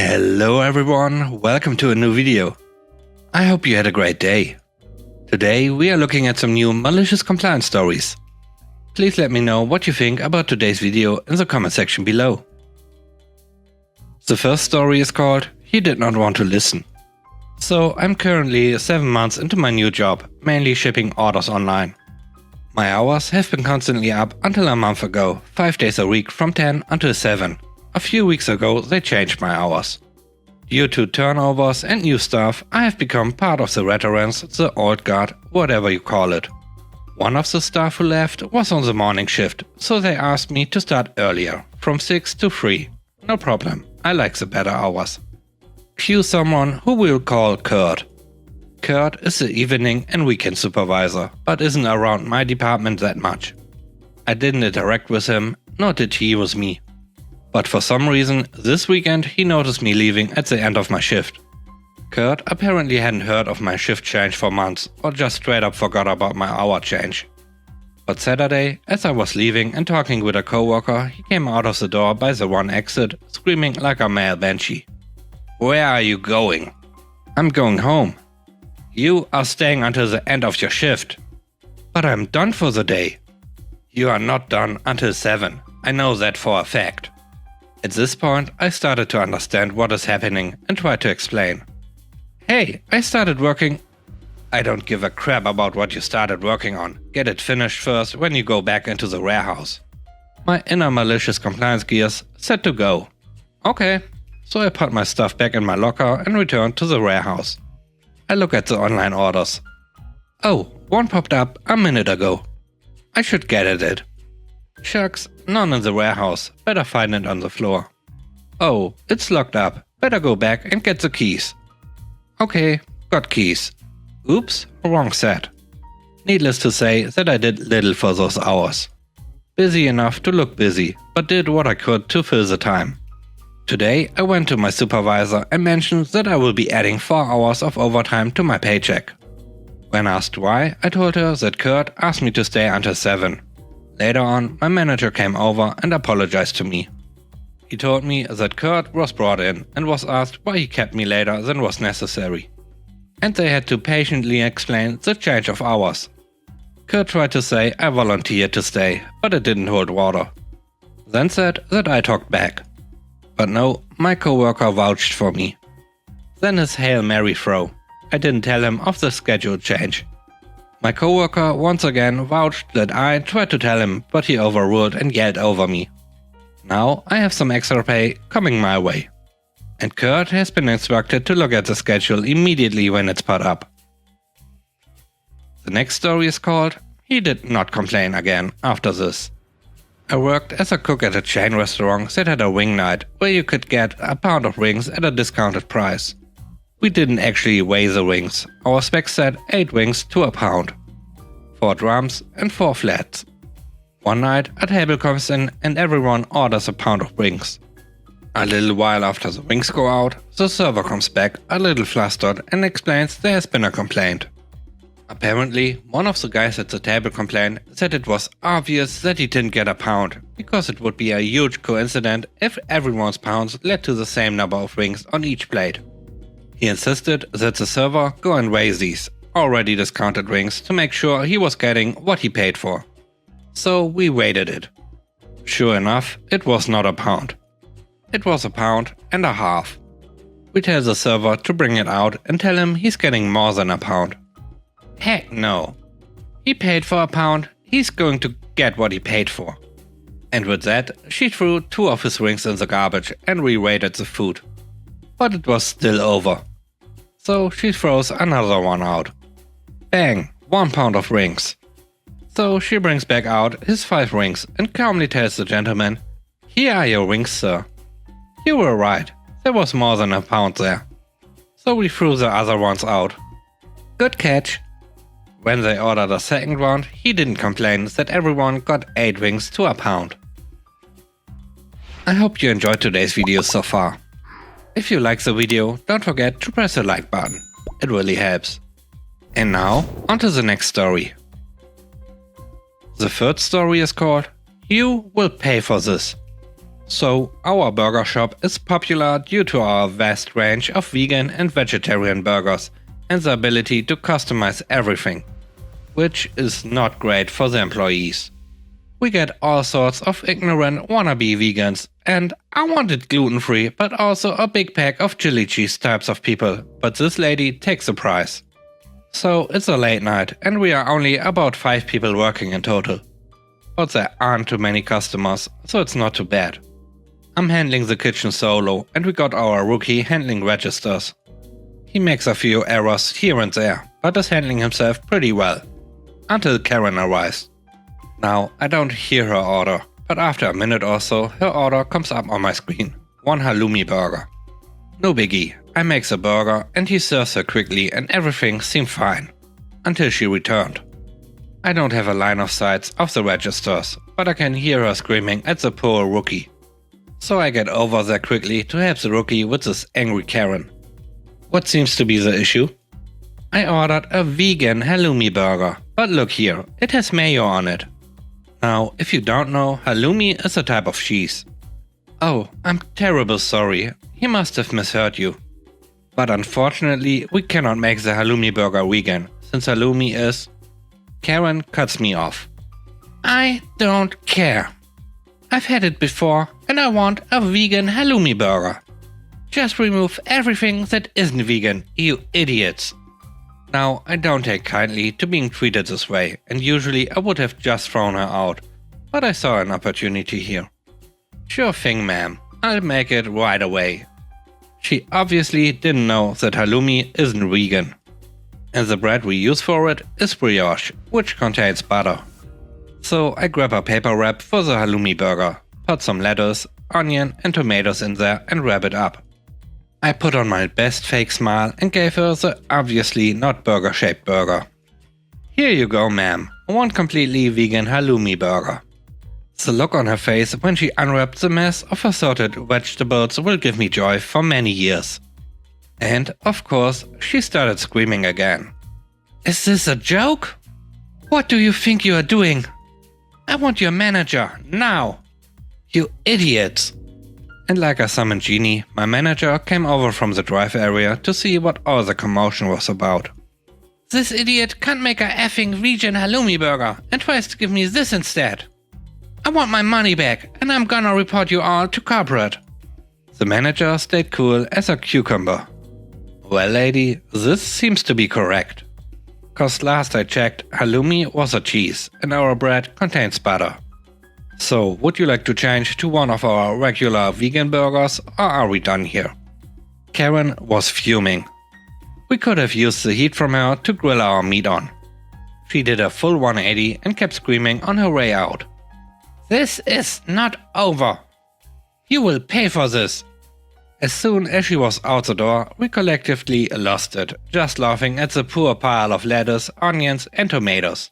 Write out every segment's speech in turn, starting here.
Hello everyone, welcome to a new video. I hope you had a great day. Today we are looking at some new malicious compliance stories. Please let me know what you think about today's video in the comment section below. The first story is called "He Did Not Want to Listen." So I'm currently 7 months into my new job, mainly shipping orders online. My hours have been constantly up until a month ago, 5 days a week from 10 until 7. A few weeks ago they changed my hours. Due to turnovers and new staff, I have become part of the veterans, the old guard, whatever you call it. One of the staff who left was on the morning shift, so they asked me to start earlier, from 6 to 3. No problem, I like the better hours. Cue someone who we'll call Kurt. Kurt is the evening and weekend supervisor, but isn't around my department that much. I didn't interact with him, nor did he with me. But for some reason, this weekend he noticed me leaving at the end of my shift. Kurt apparently hadn't heard of my shift change for months, or just straight up forgot about my hour change. But Saturday, as I was leaving and talking with a coworker, he came out of the door by the one exit, screaming like a male banshee. "Where are you going?" "I'm going home." "You are staying until the end of your shift." "But I'm done for the day." "You are not done until 7. I know that for a fact." At this point, I started to understand what is happening and tried to explain. "Hey, I started working." "I don't give a crap about what you started working on. Get it finished first when you go back into the warehouse." My inner malicious compliance gears set to go. Okay, so I put my stuff back in my locker and returned to the warehouse. I look at the online orders. Oh, one popped up a minute ago. I should get at it. Shucks, none in the warehouse, better find it on the floor. Oh, it's locked up, better go back and get the keys. Okay, got keys. Oops, wrong set. Needless to say that I did little for those hours. Busy enough to look busy, but did what I could to fill the time. Today I went to my supervisor and mentioned that I will be adding 4 hours of overtime to my paycheck. When asked why, I told her that Kurt asked me to stay until 7. Later on, my manager came over and apologized to me. He told me that Kurt was brought in and was asked why he kept me later than was necessary. And they had to patiently explain the change of hours. Kurt tried to say I volunteered to stay, but it didn't hold water. Then said that I talked back. But no, my coworker vouched for me. Then his Hail Mary throw. I didn't tell him of the schedule change. My coworker once again vouched that I tried to tell him, but he overruled and yelled over me. Now I have some extra pay coming my way. And Kurt has been instructed to look at the schedule immediately when it's put up. The next story is called "He Did Not Complain Again After This." I worked as a cook at a chain restaurant that had a wing night where you could get a pound of wings at a discounted price. We didn't actually weigh the wings. Our spec said 8 wings to a pound. 4 drums and 4 flats. One night a table comes in and everyone orders a pound of wings. A little while after the wings go out, the server comes back a little flustered and explains there has been a complaint. Apparently, one of the guys at the table complained that it was obvious that he didn't get a pound, because it would be a huge coincidence if everyone's pounds led to the same number of wings on each plate. He insisted that the server go and weigh these already discounted wings to make sure he was getting what he paid for. So we weighed it. Sure enough, it was not a pound. It was a pound and a half. We tell the server to bring it out and tell him he's getting more than a pound. Heck no. He paid for a pound, he's going to get what he paid for. And with that, she threw 2 of his wings in the garbage and re-weighted the food. But it was still over. So she throws another one out. Bang, 1 pound of rings. So she brings back out his 5 rings and calmly tells the gentleman, "Here are your rings, sir." You were right, there was more than a pound there. So we threw the other ones out. Good catch. When they ordered a second round, he didn't complain that everyone got 8 wings to a pound. I hope you enjoyed today's video so far. If you like the video, don't forget to press the like button. It really helps. And now, on to the next story. The third story is called "You Will Pay for This." So, our burger shop is popular due to our vast range of vegan and vegetarian burgers and the ability to customize everything, which is not great for the employees. We get all sorts of ignorant wannabe vegans, and I wanted gluten-free but also a big pack of chili cheese types of people, but this lady takes the price. So it's a late night and we are only about 5 people working in total. But there aren't too many customers, so it's not too bad. I'm handling the kitchen solo and we got our rookie handling registers. He makes a few errors here and there, but is handling himself pretty well. Until Karen arrives. Now, I don't hear her order, but after a minute or so, her order comes up on my screen. 1 halloumi burger. No biggie, I make the burger and he serves her quickly and everything seemed fine. Until she returned. I don't have a line of sight of the registers, but I can hear her screaming at the poor rookie. So I get over there quickly to help the rookie with this angry Karen. What seems to be the issue? I ordered a vegan halloumi burger, but look here, it has mayo on it. Now, if you don't know, halloumi is a type of cheese. Oh, I'm terribly sorry, he must have misheard you. But unfortunately, we cannot make the halloumi burger vegan, since halloumi is... Karen cuts me off. I don't care. I've had it before and I want a vegan halloumi burger. Just remove everything that isn't vegan, you idiots. Now, I don't take kindly to being treated this way and usually I would have just thrown her out, but I saw an opportunity here. Sure thing, ma'am, I'll make it right away. She obviously didn't know that halloumi isn't vegan. And the bread we use for it is brioche, which contains butter. So I grab a paper wrap for the halloumi burger, put some lettuce, onion and tomatoes in there and wrap it up. I put on my best fake smile and gave her the obviously not burger-shaped burger. Here you go, ma'am, 1 completely vegan halloumi burger. The look on her face when she unwrapped the mess of assorted vegetables will give me joy for many years. And, of course, she started screaming again. Is this a joke? What do you think you are doing? I want your manager, now! You idiots! And like a summoned genie, my manager came over from the drive area to see what all the commotion was about. This idiot can't make a effing vegan halloumi burger and tries to give me this instead. I want my money back and I'm gonna report you all to corporate. The manager stayed cool as a cucumber. Well, lady, this seems to be correct. Cause last I checked, halloumi was a cheese and our bread contains butter. So, would you like to change to one of our regular vegan burgers or are we done here? Karen was fuming. We could have used the heat from her to grill our meat on. She did a full 180 and kept screaming on her way out. This is not over. You will pay for this. As soon as she was out the door, we collectively lost it, just laughing at the poor pile of lettuce, onions and tomatoes.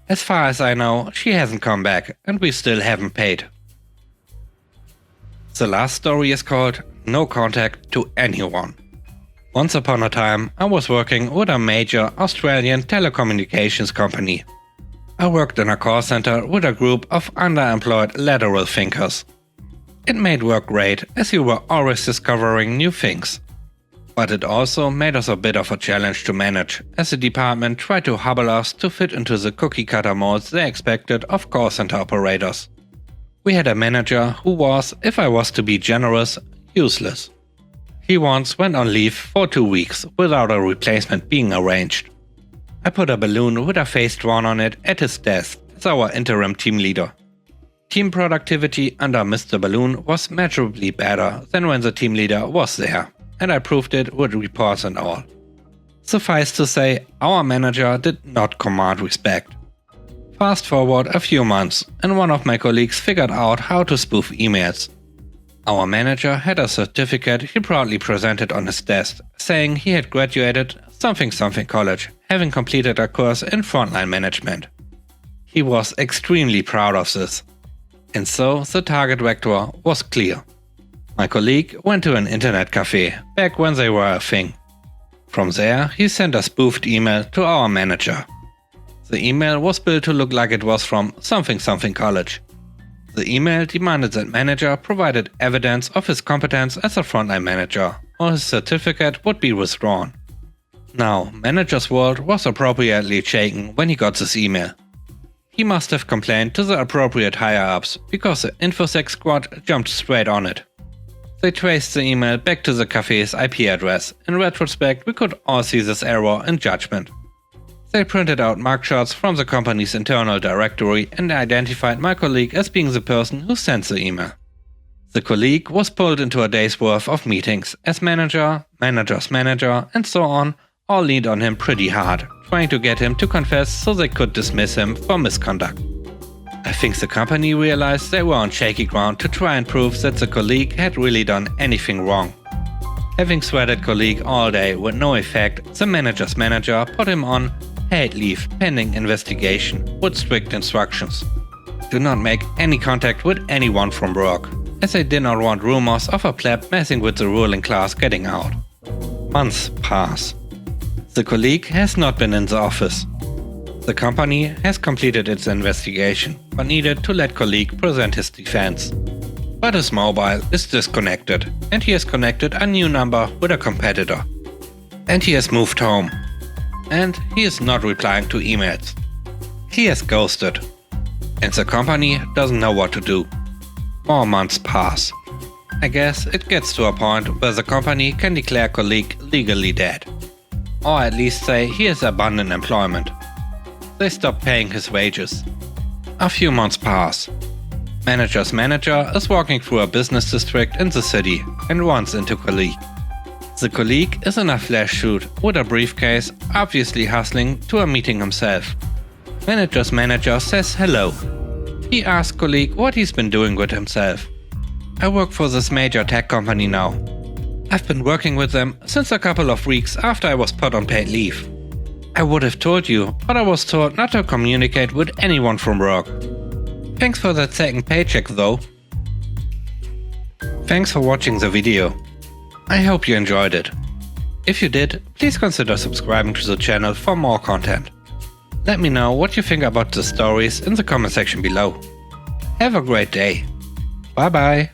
As far as I know, she hasn't come back and we still haven't paid. The last story is called No Contact to Anyone. Once upon a time, I was working with a major Australian telecommunications company. I worked in a call center with a group of underemployed lateral thinkers. It made work great as you were always discovering new things. But it also made us a bit of a challenge to manage, as the department tried to hobble us to fit into the cookie-cutter molds they expected of call center operators. We had a manager who was, if I was to be generous, useless. He once went on leave for 2 weeks without a replacement being arranged. I put a balloon with a face drawn on it at his desk as our interim team leader. Team productivity under Mr. Balloon was measurably better than when the team leader was there, and I proved it with reports and all. Suffice to say, our manager did not command respect. Fast forward a few months, and one of my colleagues figured out how to spoof emails. Our manager had a certificate he proudly presented on his desk, saying he had graduated something college, having completed a course in frontline management. He was extremely proud of this. And so the target vector was clear. My colleague went to an internet cafe, back when they were a thing. From there, he sent a spoofed email to our manager. The email was built to look like it was from something college. The email demanded that manager provided evidence of his competence as a frontline manager, or his certificate would be withdrawn. Now, manager's world was appropriately shaken when he got this email. He must have complained to the appropriate higher-ups, because the InfoSec squad jumped straight on it. They traced the email back to the cafe's IP address. In retrospect, we could all see this error in judgment. They printed out mugshots from the company's internal directory and identified my colleague as being the person who sent the email. The colleague was pulled into a day's worth of meetings, as manager, manager's manager, and so on all leaned on him pretty hard, trying to get him to confess so they could dismiss him for misconduct. I think the company realized they were on shaky ground to try and prove that the colleague had really done anything wrong. Having sweated colleague all day with no effect, the manager's manager put him on paid leave pending investigation with strict instructions. Do not make any contact with anyone from work, as they did not want rumors of a pleb messing with the ruling class getting out. Months pass. The colleague has not been in the office. The company has completed its investigation, but needed to let colleague present his defense. But his mobile is disconnected, and he has connected a new number with a competitor. And he has moved home. And he is not replying to emails. He has ghosted. And the company doesn't know what to do. More months pass. I guess it gets to a point where the company can declare colleague legally dead. Or at least say he has abandoned employment. They stop paying his wages. A few months pass. Manager's manager is walking through a business district in the city and runs into colleague. The colleague is in a flash suit with a briefcase, obviously hustling to a meeting himself. Manager's manager says hello. He asks colleague what he's been doing with himself. I work for this major tech company now. I've been working with them since a couple of weeks after I was put on paid leave. I would have told you, but I was told not to communicate with anyone from work. Thanks for that second paycheck though. Thanks for watching the video. I hope you enjoyed it. If you did, please consider subscribing to the channel for more content. Let me know what you think about the stories in the comment section below. Have a great day. Bye bye.